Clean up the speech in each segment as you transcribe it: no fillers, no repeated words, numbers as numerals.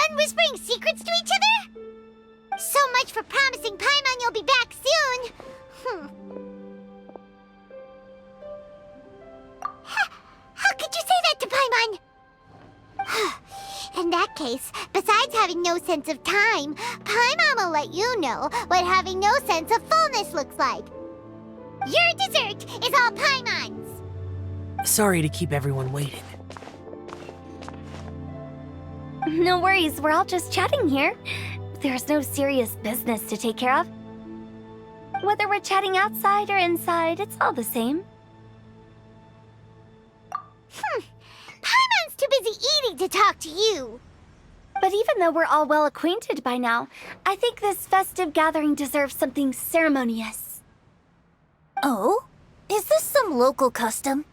done whispering secrets to each other? So much for promising Paimon you'll be back soon. How could you say that to Paimon? In that case, besides having no sense of time, Paimon will let you know what having no sense of fullness looks like. Your dessert is all Paimon's. Sorry to keep everyone waiting. No worries, we're all just chatting here. There's no serious business to take care of. Whether we're chatting outside or inside, it's all the same. Paimon's too busy eating to talk to you. But even though we're all well acquainted by now, I think this festive gathering deserves something ceremonious. Oh? Is this some local custom?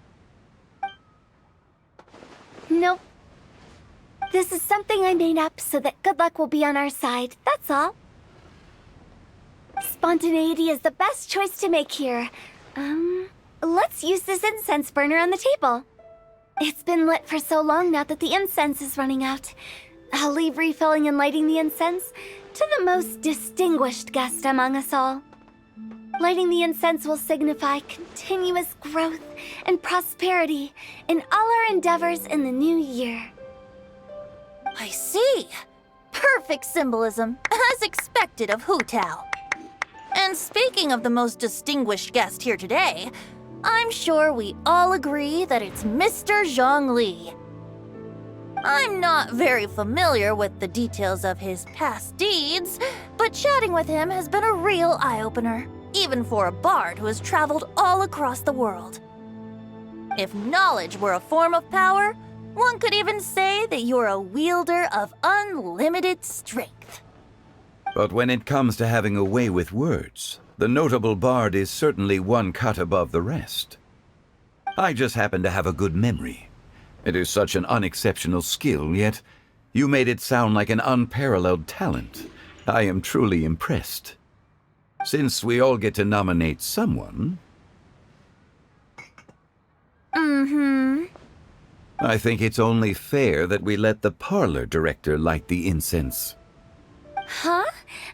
Nope. This is something I made up so that good luck will be on our side, that's all. Spontaneity is the best choice to make here. Let's use this incense burner on the table. It's been lit for so long now that the incense is running out. I'll leave refilling and lighting the incense to the most distinguished guest among us all. Lighting the incense will signify continuous growth and prosperity in all our endeavors in the new year. I see. Perfect symbolism, as expected of Hu Tao. And speaking of the most distinguished guest here today, I'm sure we all agree that it's Mr. Zhang Li. I'm not very familiar with the details of his past deeds, but chatting with him has been a real eye-opener, even for a bard who has traveled all across the world. If knowledge were a form of power, one could even say that you're a wielder of unlimited strength. But when it comes to having a way with words, the notable bard is certainly one cut above the rest. I just happen to have a good memory. It is such an unexceptional skill, yet you made it sound like an unparalleled talent. I am truly impressed. Since we all get to nominate someone... I think it's only fair that we let the parlor director light the incense. Huh?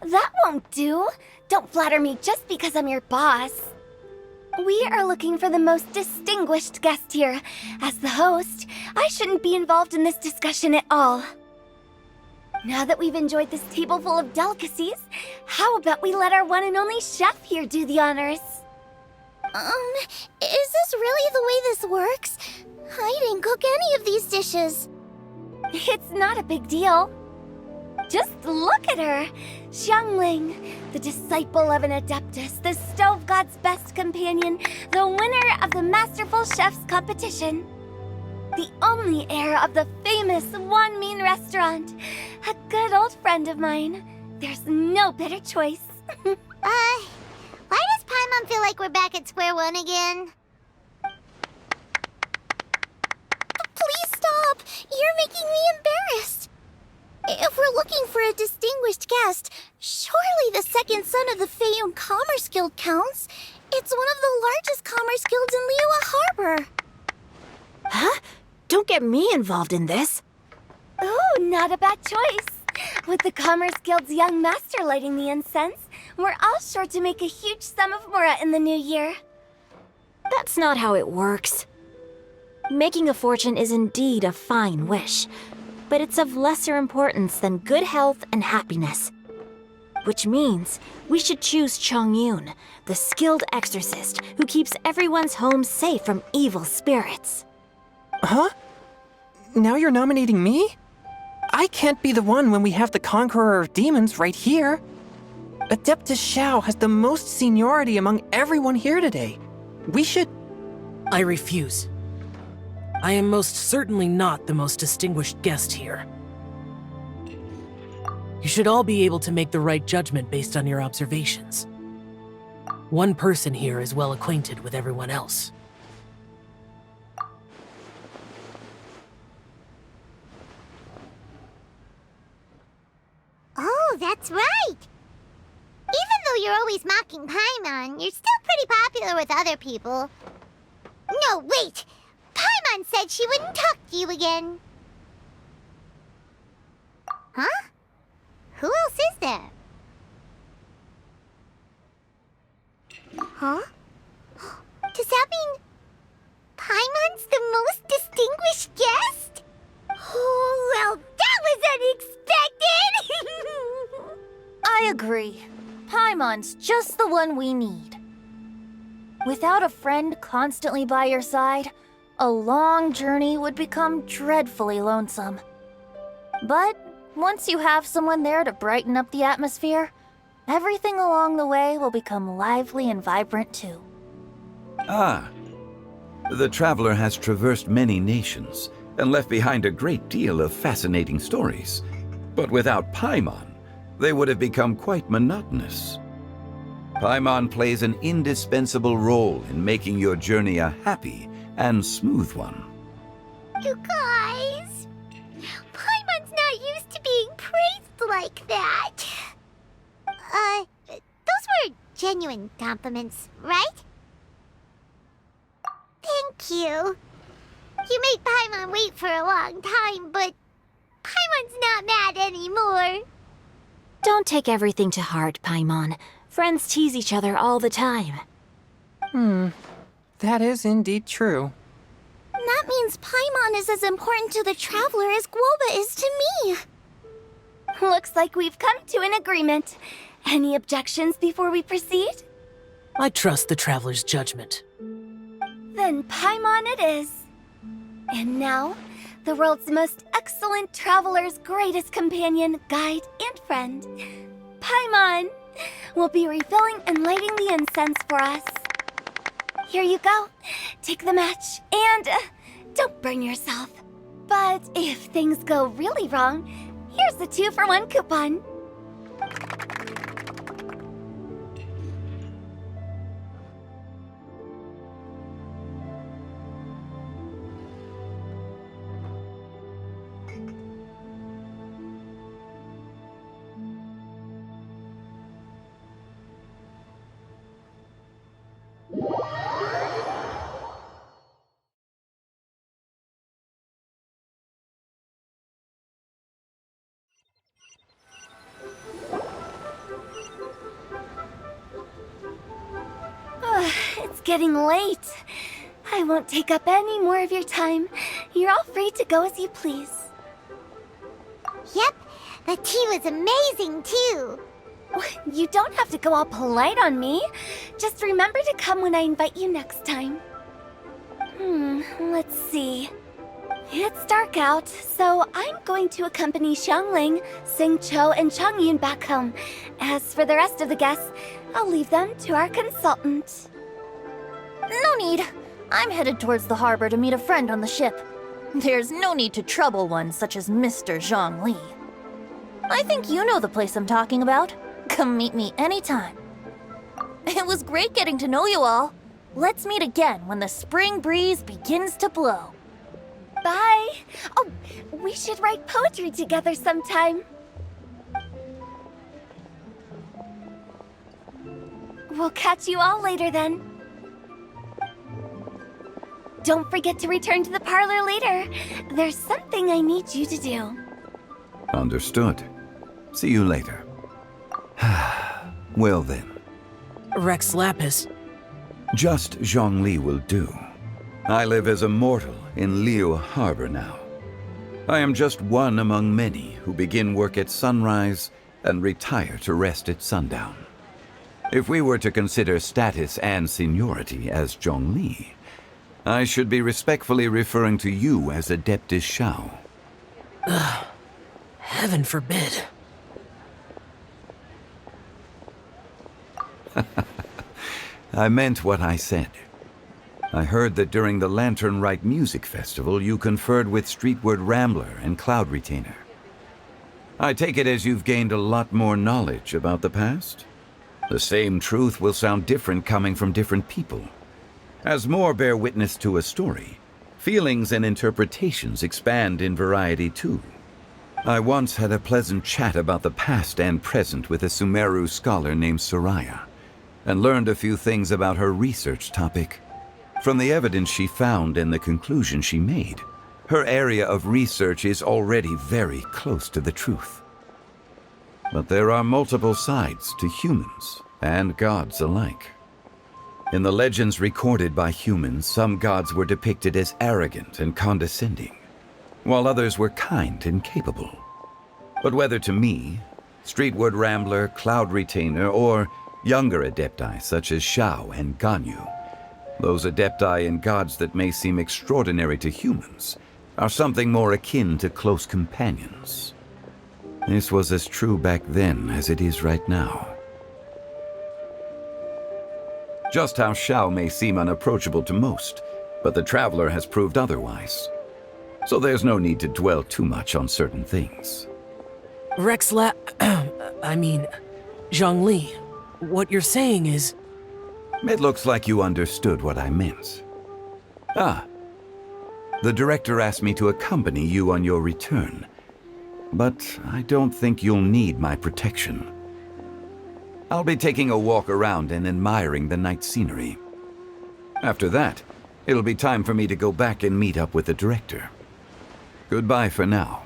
That won't do. Don't flatter me just because I'm your boss. We are looking for the most distinguished guest here. As the host, I shouldn't be involved in this discussion at all. Now that we've enjoyed this table full of delicacies, how about we let our one and only chef here do the honors? Is this really the way this works? I didn't cook any of these dishes. It's not a big deal. Just look at her! Xiangling, the disciple of an adeptus, the stove god's best companion, the winner of the Masterful Chef's competition. The only heir of the famous Wanmin restaurant. A good old friend of mine. There's no better choice. Why does Paimon feel like we're back at square one again? Please stop! You're making me embarrassed! If we're looking for a distinguished guest, surely the second son of the Feiyun Commerce Guild counts. It's one of the largest commerce guilds in Liyue Harbor. Huh? Don't get me involved in this. Oh, not a bad choice. With the Commerce Guild's young master lighting the incense, we're all sure to make a huge sum of mora in the new year. That's not how it works. Making a fortune is indeed a fine wish, but it's of lesser importance than good health and happiness. Which means we should choose Chongyun, the skilled exorcist who keeps everyone's home safe from evil spirits. Huh? Now you're nominating me? I can't be the one when we have the Conqueror of Demons right here. Adeptus Xiao has the most seniority among everyone here today. We should... I refuse. I am most certainly not the most distinguished guest here. You should all be able to make the right judgment based on your observations. One person here is well acquainted with everyone else. Oh, that's right! Even though you're always mocking Paimon, you're still pretty popular with other people. No, wait! Paimon said she wouldn't talk to you again. Huh? Who else is there? Huh? Does that mean Paimon's the most distinguished guest? Oh, well, that was unexpected! I agree. Paimon's just the one we need. Without a friend constantly by your side, a long journey would become dreadfully lonesome. But once you have someone there to brighten up the atmosphere, everything along the way will become lively and vibrant too. Ah. The traveler has traversed many nations and left behind a great deal of fascinating stories. But without Paimon, they would have become quite monotonous. Paimon plays an indispensable role in making your journey a happy and smooth one. You guys, Paimon's not used to being praised like that. Those were genuine compliments, right? Thank you. You made Paimon wait for a long time, but Paimon's not mad anymore. Don't take everything to heart, Paimon. Friends tease each other all the time. That is indeed true. That means Paimon is as important to the traveler as Guoba is to me. Looks like we've come to an agreement. Any objections before we proceed? I trust the traveler's judgment. Then Paimon it is. And now, the world's most excellent traveler's greatest companion, guide, and friend, Paimon, will be refilling and lighting the incense for us. Here you go. Take the match, and don't burn yourself. But if things go really wrong, here's the 2-for-1 coupon. It's getting late. I won't take up any more of your time. You're all free to go as you please. Yep, the tea was amazing too. You don't have to go all polite on me. Just remember to come when I invite you next time. Let's see. It's dark out, so I'm going to accompany Xiangling, Xingqiu, and Changyun back home. As for the rest of the guests, I'll leave them to our consultant. No need. I'm headed towards the harbor to meet a friend on the ship. There's no need to trouble one such as Mr. Zhongli. I think you know the place I'm talking about. Come meet me anytime. It was great getting to know you all. Let's meet again when the spring breeze begins to blow. Bye. Oh, we should write poetry together sometime. We'll catch you all later then. Don't forget to return to the parlor later. There's something I need you to do. Understood. See you later. Well then. Rex Lapis. Just Zhongli will do. I live as a mortal in Liu Harbor now. I am just one among many who begin work at sunrise and retire to rest at sundown. If we were to consider status and seniority as Zhongli, I should be respectfully referring to you as Adeptus Shao. Heaven forbid. I meant what I said. I heard that during the Lantern Rite Music Festival you conferred with Streetward Rambler and Cloud Retainer. I take it as you've gained a lot more knowledge about the past? The same truth will sound different coming from different people. As more bear witness to a story, feelings and interpretations expand in variety too. I once had a pleasant chat about the past and present with a Sumeru scholar named Soraya, and learned a few things about her research topic. From the evidence she found and the conclusion she made, Her area of research is already very close to the truth. But there are multiple sides to humans and gods alike. In the legends recorded by humans, some gods were depicted as arrogant and condescending, while others were kind and capable. But whether to me, Streetward Rambler, Cloud Retainer, or younger adepti such as Xiao and Ganyu, those adepti and gods that may seem extraordinary to humans are something more akin to close companions. This was as true back then as it is right now. Just how Xiao may seem unapproachable to most, but the Traveler has proved otherwise. So there's no need to dwell too much on certain things. Zhongli, what you're saying is... It looks like you understood what I meant. Ah. The director asked me to accompany you on your return, but I don't think you'll need my protection. I'll be taking a walk around and admiring the night scenery. After that, it'll be time for me to go back and meet up with the director. Goodbye for now.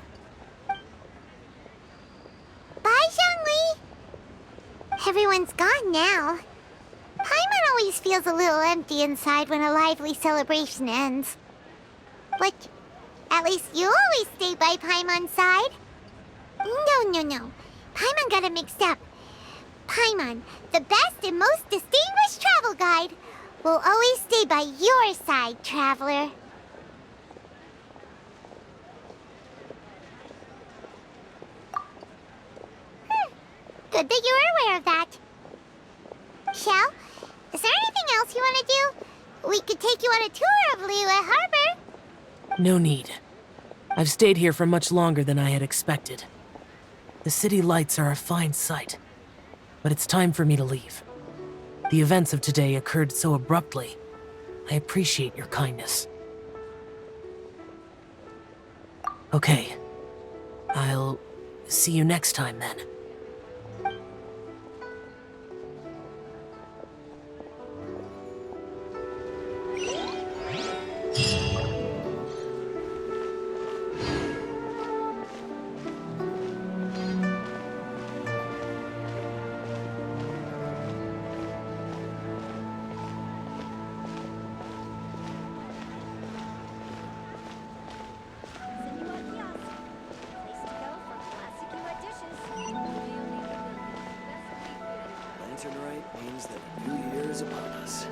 Bye, Zhongli. Everyone's gone now. Paimon always feels a little empty inside when a lively celebration ends. But at least you always stay by Paimon's side. No. Paimon got it mixed up. Paimon, the best and most distinguished travel guide, will always stay by your side, Traveler. Good that you were aware of that. Xiao, is there anything else you want to do? We could take you on a tour of Liyue Harbor. No need. I've stayed here for much longer than I had expected. The city lights are a fine sight, but it's time for me to leave. The events of today occurred so abruptly. I appreciate your kindness. Okay. I'll see you next time then. Lantern Rite means that a new year is upon us.